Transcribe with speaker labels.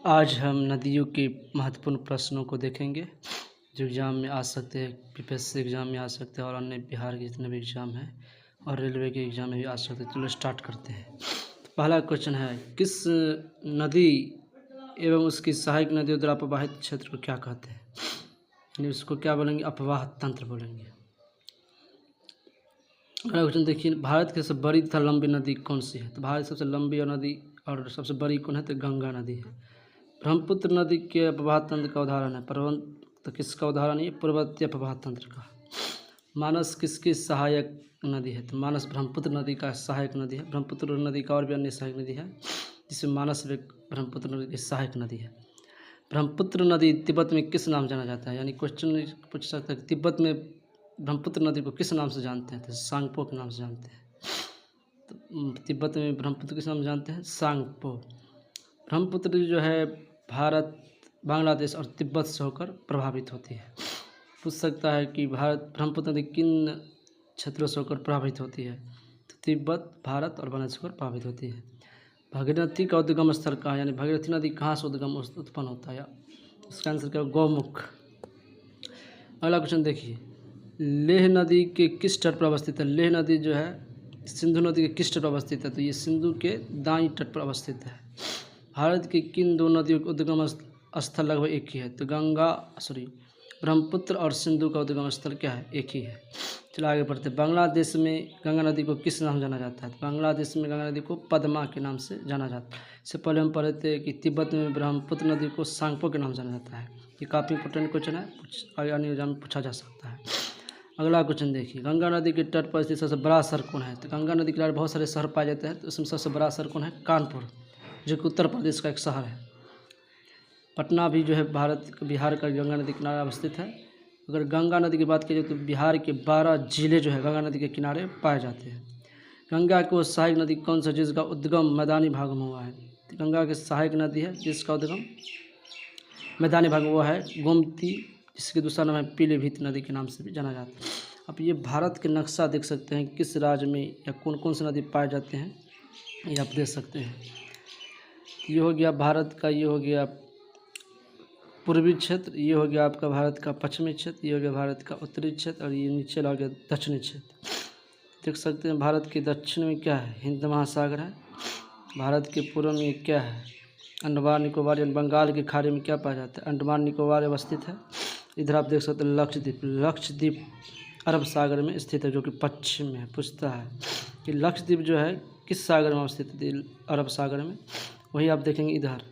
Speaker 1: आज हम नदियों के महत्वपूर्ण प्रश्नों को देखेंगे जो एग्ज़ाम में आ सकते हैं। पीपीएससी एग्ज़ाम में आ सकते हैं और अन्य बिहार के जितने भी एग्ज़ाम हैं और रेलवे के एग्ज़ाम में भी आ सकते हैं। चलो स्टार्ट करते हैं। तो पहला क्वेश्चन है, किस नदी एवं उसकी सहायक नदियों द्वारा प्रवाहित क्षेत्र को क्या कहते हैं? यानी उसको क्या बोलेंगे? अपवाह तंत्र बोलेंगे। अगला क्वेश्चन देखिए, भारत की सबसे बड़ी तथा लंबी नदी कौन सी है? तो भारत की सबसे लंबी नदी और सबसे बड़ी कौन है? तो गंगा नदी है। ब्रह्मपुत्र नदी के अपवाह तंत्र का उदाहरण है। तो किसका उदाहरण? ये पूर्ववर्ती अपवाह तंत्र का। मानस किसकी सहायक नदी है? तो मानस ब्रह्मपुत्र नदी का सहायक नदी है। ब्रह्मपुत्र नदी का और भी अन्य सहायक नदी है, जिसमें मानस ब्रह्मपुत्र नदी की सहायक नदी है। ब्रह्मपुत्र नदी तिब्बत में किस नाम जाना जाता है? यानी क्वेश्चन पूछ सकता है, तिब्बत में ब्रह्मपुत्र नदी को किस नाम से जानते हैं? तो सांगपो के नाम से जानते हैं। तो तिब्बत में ब्रह्मपुत्र किस नाम से जानते हैं? सांगपो। ब्रह्मपुत्र जो है भारत, बांग्लादेश और तिब्बत से होकर प्रभावित होती है। पूछ सकता है कि ब्रह्मपुत्र नदी किन क्षेत्रों से होकर प्रभावित होती है? तो तिब्बत, भारत और बांग्लादेश से होकर प्रभावित होती है। भागीरथी का उद्गम स्थल कहाँ है? यानी भागीरथी नदी कहाँ से उत्पन्न होता है? इसका आंसर क्या? गौमुख। अगला क्वेश्चन देखिए, लेह नदी के किस तट पर अवस्थित है? लेह नदी जो है सिंधु नदी के किस तट पर अवस्थित है? तो ये सिंधु के दाईं तट पर अवस्थित है। भारत की किन दो नदियों का उद्गम स्थल लगभग एक ही है? तो ब्रह्मपुत्र और सिंधु का उद्गम स्थल क्या है? एक ही है। चलो आगे बढ़ते हैं। बांग्लादेश में गंगा नदी को किस नाम से जाना जाता है? तो बांग्लादेश में गंगा नदी को पद्मा के नाम से जाना जाता है। इससे पहले हम पढ़े थे कि तिब्बत में ब्रह्मपुत्र नदी को सांगपो के नाम से जाना जाता है। ये काफ़ी इंपॉर्टेंट क्वेश्चन है, आगे आने एग्जाम में पूछा जा सकता है। अगला क्वेश्चन देखिए, गंगा नदी के तट पर स्थित सबसे बड़ा शहर कौन है? तो गंगा नदी के किनारे बहुत सारे शहर पाए जाते हैं, तो उसमें सबसे बड़ा शहर कौन है? कानपुर, जो कि उत्तर प्रदेश का एक शहर है। पटना भी जो है बिहार का गंगा नदी किनारे अवस्थित है। अगर गंगा नदी की बात की जाए तो बिहार के 12 जिले जो है गंगा नदी के किनारे पाए जाते हैं। गंगा की वो सहायक नदी कौन सा जिसका उद्गम मैदानी भाग में हुआ है? तो गंगा की सहायक नदी है जिसका उद्गम मैदानी भाग में हुआ है गोमती, जिसके दूसरा नाम है पीलीभीत नदी के नाम से भी जाना जाता है। अब ये भारत के नक्शा देख सकते हैं, किस राज्य में या कौन कौन से नदी पाए जाते हैं, ये आप देख सकते हैं। ये हो गया भारत का, ये हो गया पूर्वी क्षेत्र, ये हो गया आपका भारत का पश्चिमी क्षेत्र, ये हो गया भारत का उत्तरी क्षेत्र और ये नीचे आ गया दक्षिणी क्षेत्र। देख सकते हैं भारत के दक्षिण में क्या है? हिंद महासागर है। भारत के पूर्व में क्या है? अंडमान निकोबार या बंगाल की खाड़ी में क्या पाया जाता है? अंडमान निकोबार अवस्थित है। इधर आप देख सकते हैं लक्षद्वीप। लक्षद्वीप अरब सागर में स्थित है, जो कि पश्चिम में पूछता है कि लक्षद्वीप जो है किस सागर में अवस्थित है? अरब सागर में। वही आप देखेंगे इधर